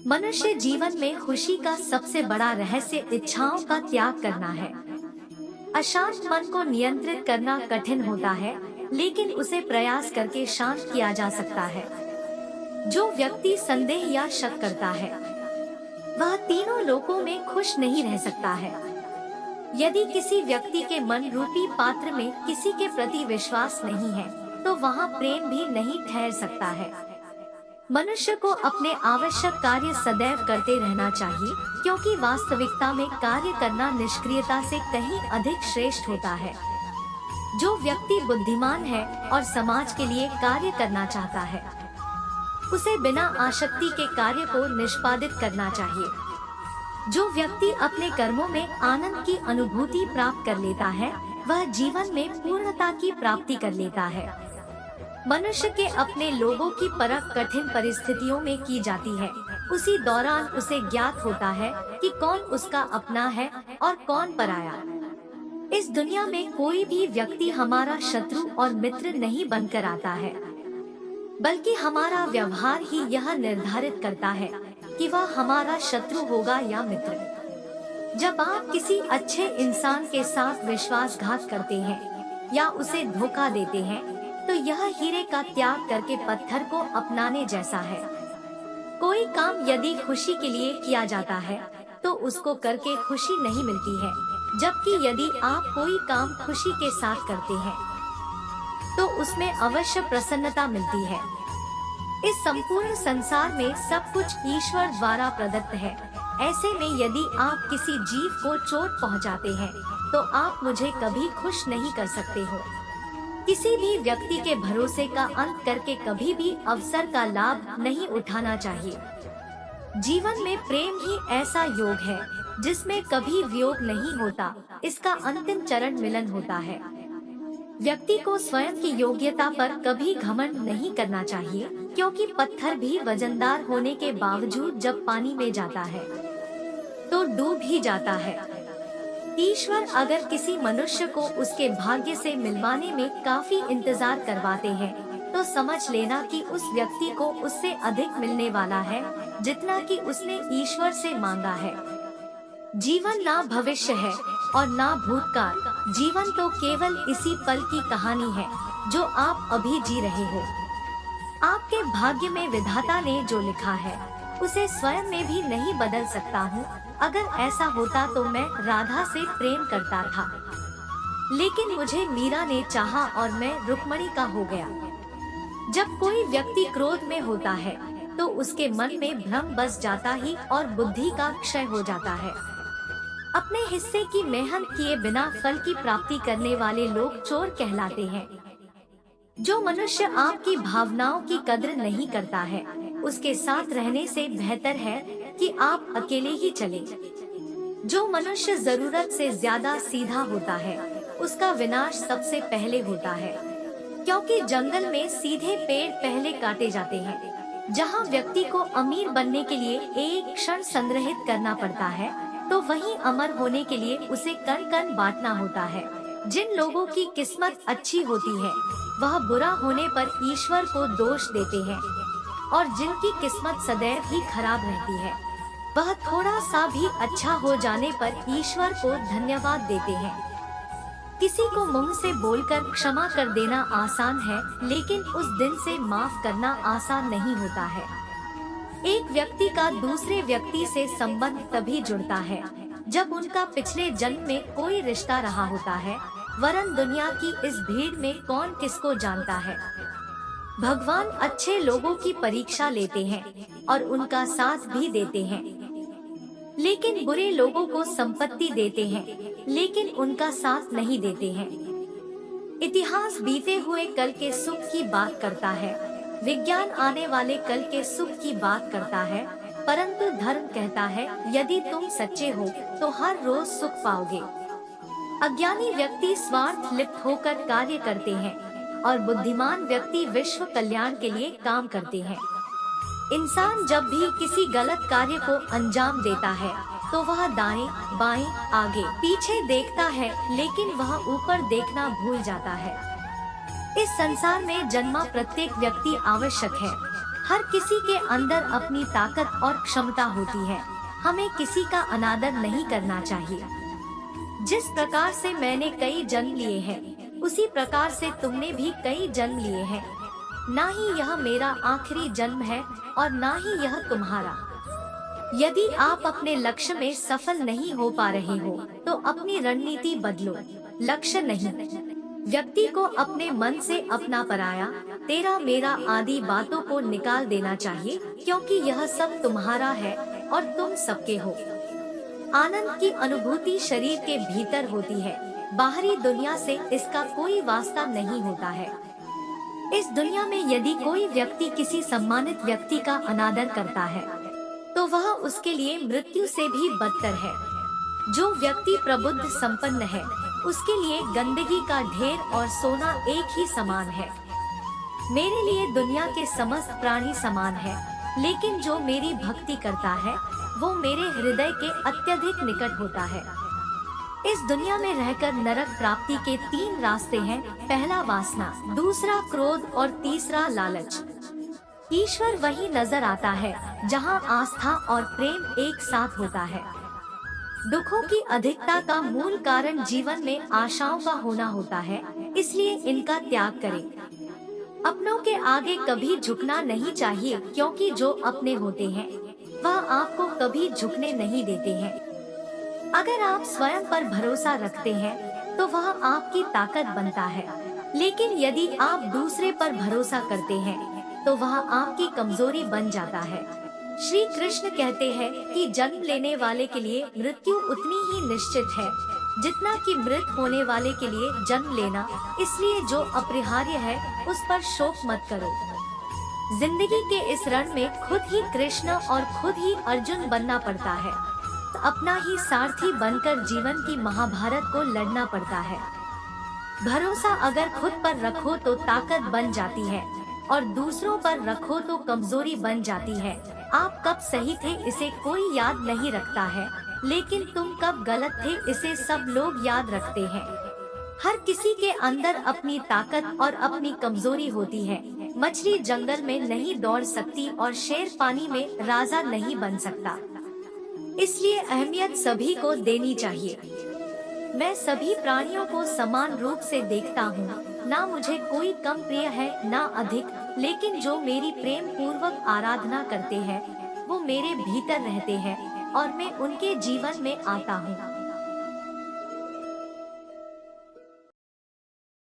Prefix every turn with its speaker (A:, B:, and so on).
A: मनुष्य जीवन में खुशी का सबसे बड़ा रहस्य इच्छाओं का त्याग करना है। अशांत मन को नियंत्रित करना कठिन होता है, लेकिन उसे प्रयास करके शांत किया जा सकता है। जो व्यक्ति संदेह या शक करता है, वह तीनों लोकों में खुश नहीं रह सकता है। यदि किसी व्यक्ति के मन रूपी पात्र में किसी के प्रति विश्वास नहीं है, तो वहाँ प्रेम भी नहीं ठहर सकता है। मनुष्य को अपने आवश्यक कार्य सदैव करते रहना चाहिए, क्योंकि वास्तविकता में कार्य करना निष्क्रियता से कहीं अधिक श्रेष्ठ होता है। जो व्यक्ति बुद्धिमान है और समाज के लिए कार्य करना चाहता है, उसे बिना आसक्ति के कार्य को निष्पादित करना चाहिए। जो व्यक्ति अपने कर्मों में आनंद की अनुभूति प्राप्त कर लेता है, वह जीवन में पूर्णता की प्राप्ति कर लेता है। मनुष्य के अपने लोगों की परख कठिन परिस्थितियों में की जाती है। उसी दौरान उसे ज्ञात होता है कि कौन उसका अपना है और कौन पराया। इस दुनिया में कोई भी व्यक्ति हमारा शत्रु और मित्र नहीं बनकर आता है, बल्कि हमारा व्यवहार ही यह निर्धारित करता है कि वह हमारा शत्रु होगा या मित्र। जब आप किसी अच्छे इंसान के साथ विश्वासघात करते हैं या उसे धोखा देते हैं, तो यह हीरे का त्याग करके पत्थर को अपनाने जैसा है। कोई काम यदि खुशी के लिए किया जाता है, तो उसको करके खुशी नहीं मिलती है, जबकि यदि आप कोई काम खुशी के साथ करते हैं, तो उसमें अवश्य प्रसन्नता मिलती है। इस संपूर्ण संसार में सब कुछ ईश्वर द्वारा प्रदत्त है। ऐसे में यदि आप किसी जीव को चोट पहुंचाते हैं, तो आप मुझे कभी खुश नहीं कर सकते हो। किसी भी व्यक्ति के भरोसे का अंत करके कभी भी अवसर का लाभ नहीं उठाना चाहिए। जीवन में प्रेम ही ऐसा योग है जिसमें कभी वियोग नहीं होता। इसका अंतिम चरण मिलन होता है। व्यक्ति को स्वयं की योग्यता पर कभी घमंड नहीं करना चाहिए, क्योंकि पत्थर भी वजनदार होने के बावजूद जब पानी में जाता है तो डूब ही जाता है। ईश्वर अगर किसी मनुष्य को उसके भाग्य से मिलवाने में काफी इंतजार करवाते हैं, तो समझ लेना कि उस व्यक्ति को उससे अधिक मिलने वाला है जितना कि उसने ईश्वर से मांगा है। जीवन ना भविष्य है और ना भूतकाल, जीवन तो केवल इसी पल की कहानी है जो आप अभी जी रहे हो। आपके भाग्य में विधाता ने जो लिखा है, उसे स्वयं में भी नहीं बदल सकता हूँ। अगर ऐसा होता तो मैं राधा से प्रेम करता था, लेकिन मुझे मीरा ने चाहा और मैं रुक्मणी का हो गया। जब कोई व्यक्ति क्रोध में होता है, तो उसके मन में भ्रम बस जाता ही और बुद्धि का क्षय हो जाता है। अपने हिस्से की मेहनत किए बिना फल की प्राप्ति करने वाले लोग चोर कहलाते हैं। जो मनुष्य आपकी भावनाओं की कद्र नहीं करता है, उसके साथ रहने से बेहतर है कि आप अकेले ही चले। जो मनुष्य जरूरत से ज्यादा सीधा होता है, उसका विनाश सबसे पहले होता है, क्योंकि जंगल में सीधे पेड़ पहले काटे जाते हैं। जहाँ व्यक्ति को अमीर बनने के लिए एक क्षण संग्रहित करना पड़ता है, तो वहीं अमर होने के लिए उसे कण कण बांटना होता है। जिन लोगों की किस्मत अच्छी होती है, वह बुरा होने पर ईश्वर को दोष देते हैं, और जिनकी किस्मत सदैव ही खराब रहती है, वह थोड़ा सा भी अच्छा हो जाने पर ईश्वर को धन्यवाद देते हैं। किसी को मुंह से बोलकर क्षमा कर देना आसान है, लेकिन उस दिन से माफ करना आसान नहीं होता है। एक व्यक्ति का दूसरे व्यक्ति से संबंध तभी जुड़ता है जब उनका पिछले जन्म में कोई रिश्ता रहा होता है, वरन दुनिया की इस भीड़ में कौन किसको जानता है। भगवान अच्छे लोगों की परीक्षा लेते हैं और उनका साथ भी देते हैं, लेकिन बुरे लोगों को संपत्ति देते हैं, लेकिन उनका साथ नहीं देते हैं। इतिहास बीते हुए कल के सुख की बात करता है, विज्ञान आने वाले कल के सुख की बात करता है, परंतु धर्म कहता है यदि तुम सच्चे हो तो हर रोज सुख पाओगे। अज्ञानी व्यक्ति स्वार्थ लिप्त होकर कार्य करते हैं और बुद्धिमान व्यक्ति विश्व कल्याण के लिए काम करते हैं। इंसान जब भी किसी गलत कार्य को अंजाम देता है, तो वह दाएं, बाएं, आगे, पीछे देखता है, लेकिन वह ऊपर देखना भूल जाता है। इस संसार में जन्मा प्रत्येक व्यक्ति आवश्यक है, हर किसी के अंदर अपनी ताकत और क्षमता होती है। हमें किसी का अनादर नहीं करना चाहिए। जिस प्रकार से मैंने कई जन्म लिए हैं, उसी प्रकार से तुमने भी कई जन्म लिए हैं। ना ही यह मेरा आखिरी जन्म है और ना ही यह तुम्हारा। यदि आप अपने लक्ष्य में सफल नहीं हो पा रहे हो, तो अपनी रणनीति बदलो। लक्ष्य नहीं, व्यक्ति को अपने मन से अपना पराया, तेरा मेरा आदि बातों को निकाल देना चाहिए, क्योंकि यह सब तुम्हारा है और तुम सबके हो। आनंद की अनुभूति शरीर के भीतर होती है, बाहरी दुनिया से इसका कोई वास्ता नहीं होता है। इस दुनिया में यदि कोई व्यक्ति किसी सम्मानित व्यक्ति का अनादर करता है, तो वह उसके लिए मृत्यु से भी बदतर है। जो व्यक्ति प्रबुद्ध संपन्न है, उसके लिए गंदगी का ढेर और सोना एक ही समान है। मेरे लिए दुनिया के समस्त प्राणी समान है, लेकिन जो मेरी भक्ति करता है, वो मेरे हृदय के अत्यधिक निकट होता है। इस दुनिया में रहकर नरक प्राप्ति के 3 रास्ते हैं। पहला वासना, दूसरा क्रोध और तीसरा लालच। ईश्वर वही नजर आता है जहाँ आस्था और प्रेम एक साथ होता है। दुखों की अधिकता का मूल कारण जीवन में आशाओं का होना होता है, इसलिए इनका त्याग करें। अपनों के आगे कभी झुकना नहीं चाहिए, क्योंकि जो अपने होते हैं वह आपको कभी झुकने नहीं देते हैं। अगर आप स्वयं पर भरोसा रखते हैं, तो वह आपकी ताकत बनता है, लेकिन यदि आप दूसरे पर भरोसा करते हैं, तो वह आपकी कमजोरी बन जाता है। श्री कृष्ण कहते हैं कि जन्म लेने वाले के लिए मृत्यु उतनी ही निश्चित है जितना कि मृत होने वाले के लिए जन्म लेना। इसलिए जो अपरिहार्य है, उस पर शोक मत करो। जिंदगी के इस रण में खुद ही कृष्ण और खुद ही अर्जुन बनना पड़ता है। तो अपना ही सारथी बनकर जीवन की महाभारत को लड़ना पड़ता है। भरोसा अगर खुद पर रखो तो ताकत बन जाती है, और दूसरों पर रखो तो कमजोरी बन जाती है। आप कब सही थे इसे कोई याद नहीं रखता है, लेकिन तुम कब गलत थे इसे सब लोग याद रखते हैं। हर किसी के अंदर अपनी ताकत और अपनी कमजोरी होती है। मछली जंगल में नहीं दौड़ सकती और शेर पानी में राजा नहीं बन सकता। इसलिए अहमियत सभी को देनी चाहिए। मैं सभी प्राणियों को समान रूप से देखता हूँ। ना मुझे कोई कम प्रिय है ना अधिक, लेकिन जो मेरी प्रेम पूर्वक आराधना करते हैं, वो मेरे भीतर रहते हैं और मैं उनके जीवन में आता हूँ।